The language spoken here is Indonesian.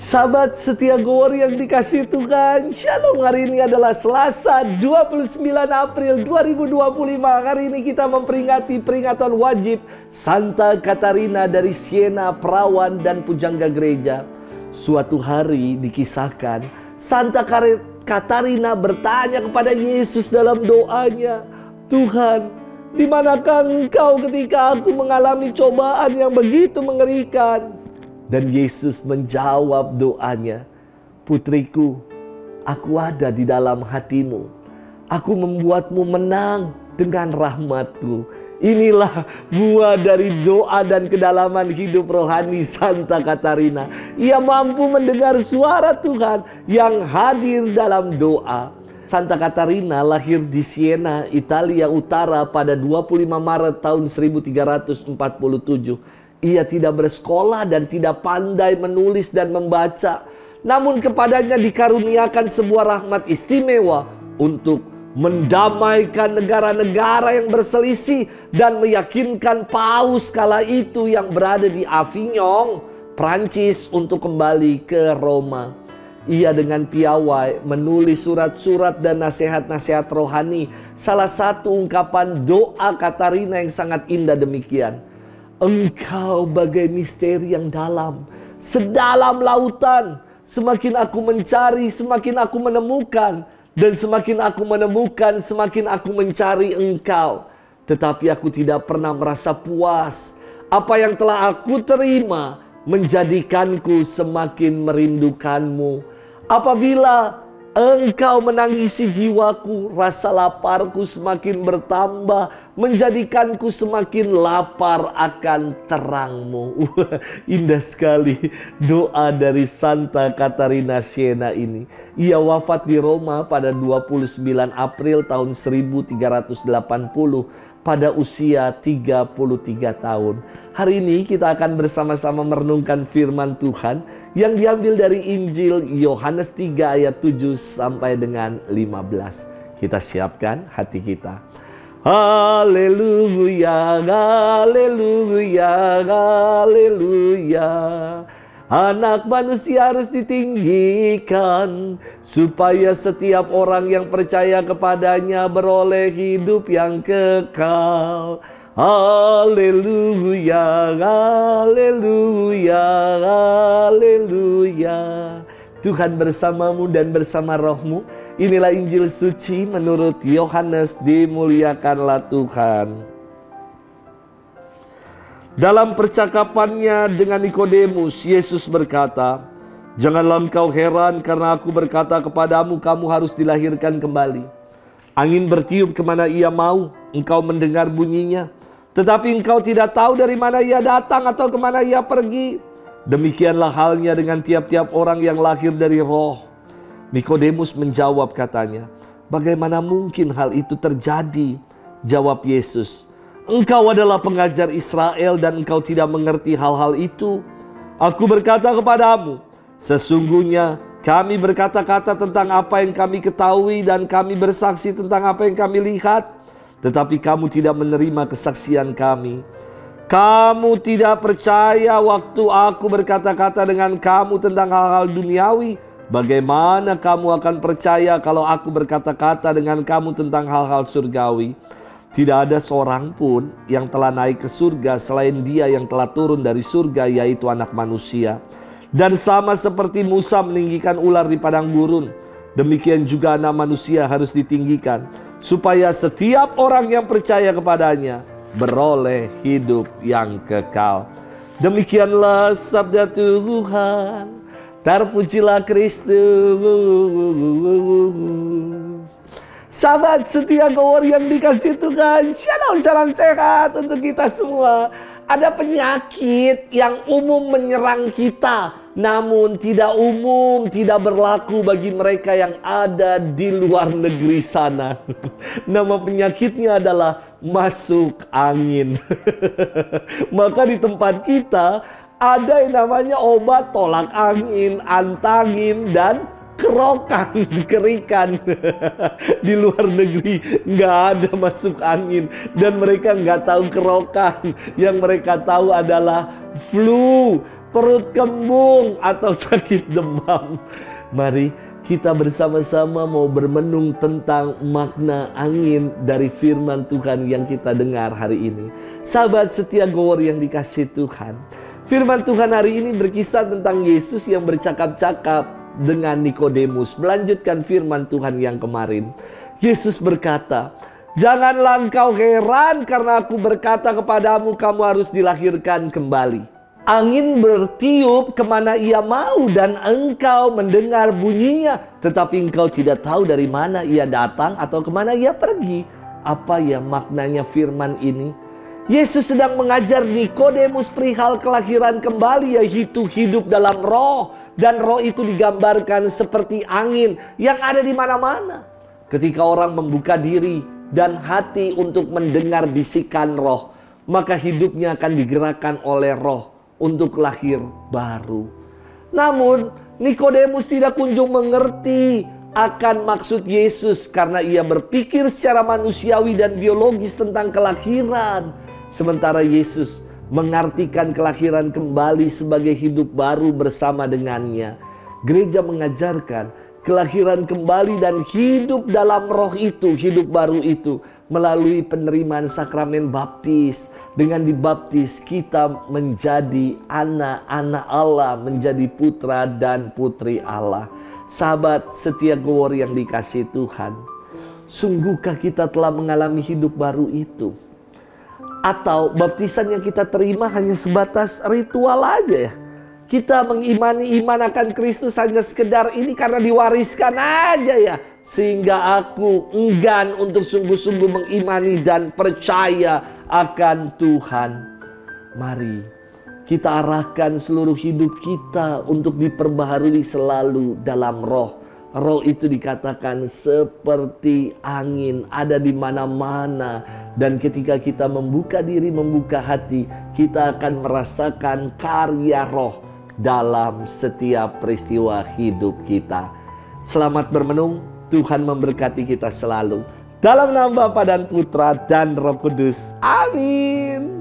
Sahabat setia Gower yang dikasihi Tuhan, Shalom. Hari ini adalah Selasa 29 April 2025. Hari ini kita memperingati peringatan wajib Santa Katarina dari Siena, perawan dan pujangga gereja. Suatu hari dikisahkan Santa Katarina bertanya kepada Yesus dalam doanya, "Tuhan, di manakah Engkau ketika aku mengalami cobaan yang begitu mengerikan?" Dan Yesus menjawab doanya, "Putriku, aku ada di dalam hatimu. Aku membuatmu menang dengan rahmatku." Inilah buah dari doa dan kedalaman hidup rohani Santa Katarina. Ia mampu mendengar suara Tuhan yang hadir dalam doa. Santa Katarina lahir di Siena, Italia Utara pada 25 Maret tahun 1347. Ia tidak bersekolah dan tidak pandai menulis dan membaca. Namun kepadanya dikaruniakan sebuah rahmat istimewa untuk mendamaikan negara-negara yang berselisih dan meyakinkan paus kala itu yang berada di Avignon, Prancis, untuk kembali ke Roma. Ia dengan piawai menulis surat-surat dan nasihat-nasihat rohani. Salah satu ungkapan doa Katarina yang sangat indah demikian, "Engkau bagai misteri yang dalam, sedalam lautan. Semakin aku mencari, semakin aku menemukan. Dan semakin aku menemukan, semakin aku mencari Engkau. Tetapi aku tidak pernah merasa puas. Apa yang telah aku terima menjadikanku semakin merindukanmu. Apabila Engkau menangisi jiwaku, rasa laparku semakin bertambah, menjadikanku semakin lapar akan terangmu." Indah sekali doa dari Santa Katarina Siena ini. Ia wafat di Roma pada 29 April tahun 1380 pada usia 33 tahun. Hari ini kita akan bersama-sama merenungkan firman Tuhan yang diambil dari Injil Yohanes 3 ayat 7 sampai dengan 15. Kita siapkan hati kita. Haleluya, haleluya, haleluya. Anak manusia harus ditinggikan, supaya setiap orang yang percaya kepadanya beroleh hidup yang kekal. Haleluya, haleluya, haleluya. Tuhan bersamamu dan bersama rohmu. Inilah Injil suci menurut Yohanes. Dimuliakanlah Tuhan. Dalam percakapannya dengan Nikodemus, Yesus berkata, "Janganlah engkau heran karena aku berkata kepadamu, kamu harus dilahirkan kembali. Angin bertiup kemana ia mau, engkau mendengar bunyinya. Tetapi engkau tidak tahu dari mana ia datang atau kemana ia pergi. Demikianlah halnya dengan tiap-tiap orang yang lahir dari roh." Nikodemus menjawab katanya, "Bagaimana mungkin hal itu terjadi?" Jawab Yesus, "Engkau adalah pengajar Israel dan engkau tidak mengerti hal-hal itu. Aku berkata kepadamu, sesungguhnya kami berkata-kata tentang apa yang kami ketahui dan kami bersaksi tentang apa yang kami lihat. Tetapi kamu tidak menerima kesaksian kami. Kamu tidak percaya waktu aku berkata-kata dengan kamu tentang hal-hal duniawi. Bagaimana kamu akan percaya kalau aku berkata-kata dengan kamu tentang hal-hal surgawi? Tidak ada seorang pun yang telah naik ke surga selain Dia yang telah turun dari surga, yaitu Anak Manusia. Dan sama seperti Musa meninggikan ular di padang gurun, demikian juga Anak Manusia harus ditinggikan, supaya setiap orang yang percaya kepadanya beroleh hidup yang kekal." Demikianlah sabda Tuhan. Terpujilah Kristus. Sahabat setia Gower yang dikasihi Tuhan, shalom, salam sehat untuk kita semua. Ada penyakit yang umum menyerang kita, namun tidak umum, tidak berlaku bagi mereka yang ada di luar negeri sana. Nama penyakitnya adalah masuk angin. Maka di tempat kita ada yang namanya obat tolak angin, antangin, dan kerokan, kerikan. Di luar negeri nggak ada masuk angin dan mereka nggak tahu kerokan. Yang mereka tahu adalah flu. perut kembung, atau sakit demam. Mari kita bersama-sama mau bermenung tentang makna angin dari firman Tuhan yang kita dengar hari ini. Sahabat setia Gower yang dikasihi Tuhan, firman Tuhan hari ini berkisah tentang Yesus yang bercakap-cakap dengan Nikodemus. Melanjutkan firman Tuhan yang kemarin. Yesus berkata, "Janganlah engkau heran karena aku berkata kepadamu, kamu harus dilahirkan kembali. Angin bertiup kemana ia mau dan engkau mendengar bunyinya, tetapi engkau tidak tahu dari mana ia datang atau kemana ia pergi." Apa ya maknanya firman ini? Yesus sedang mengajar Nikodemus perihal kelahiran kembali, yaitu hidup dalam roh. Dan roh itu digambarkan seperti angin yang ada di mana-mana. Ketika orang membuka diri dan hati untuk mendengar bisikan roh, maka hidupnya akan digerakkan oleh roh untuk lahir baru. Namun Nikodemus tidak kunjung mengerti akan maksud Yesus karena ia berpikir secara manusiawi dan biologis tentang kelahiran. Sementara Yesus mengartikan kelahiran kembali sebagai hidup baru bersama dengannya. Gereja mengajarkan kelahiran kembali dan hidup dalam roh itu, hidup baru itu, melalui penerimaan sakramen baptis. Dengan dibaptis kita menjadi anak-anak Allah, menjadi putra dan putri Allah. Sahabat setia Gower yang dikasihi Tuhan, sungguhkah kita telah mengalami hidup baru itu? Atau baptisan yang kita terima hanya sebatas ritual aja ya? Kita mengimani iman akan Kristus hanya sekedar ini karena diwariskan aja ya. Sehingga aku enggan untuk sungguh-sungguh mengimani dan percaya akan Tuhan. Mari kita arahkan seluruh hidup kita untuk diperbaharui selalu dalam roh. Roh itu dikatakan seperti angin, ada di mana-mana. Dan ketika kita membuka diri, membuka hati, kita akan merasakan karya roh dalam setiap peristiwa hidup kita. Selamat bermenung. Tuhan memberkati kita selalu. Dalam nama Bapa dan Putra dan Roh Kudus. Amin.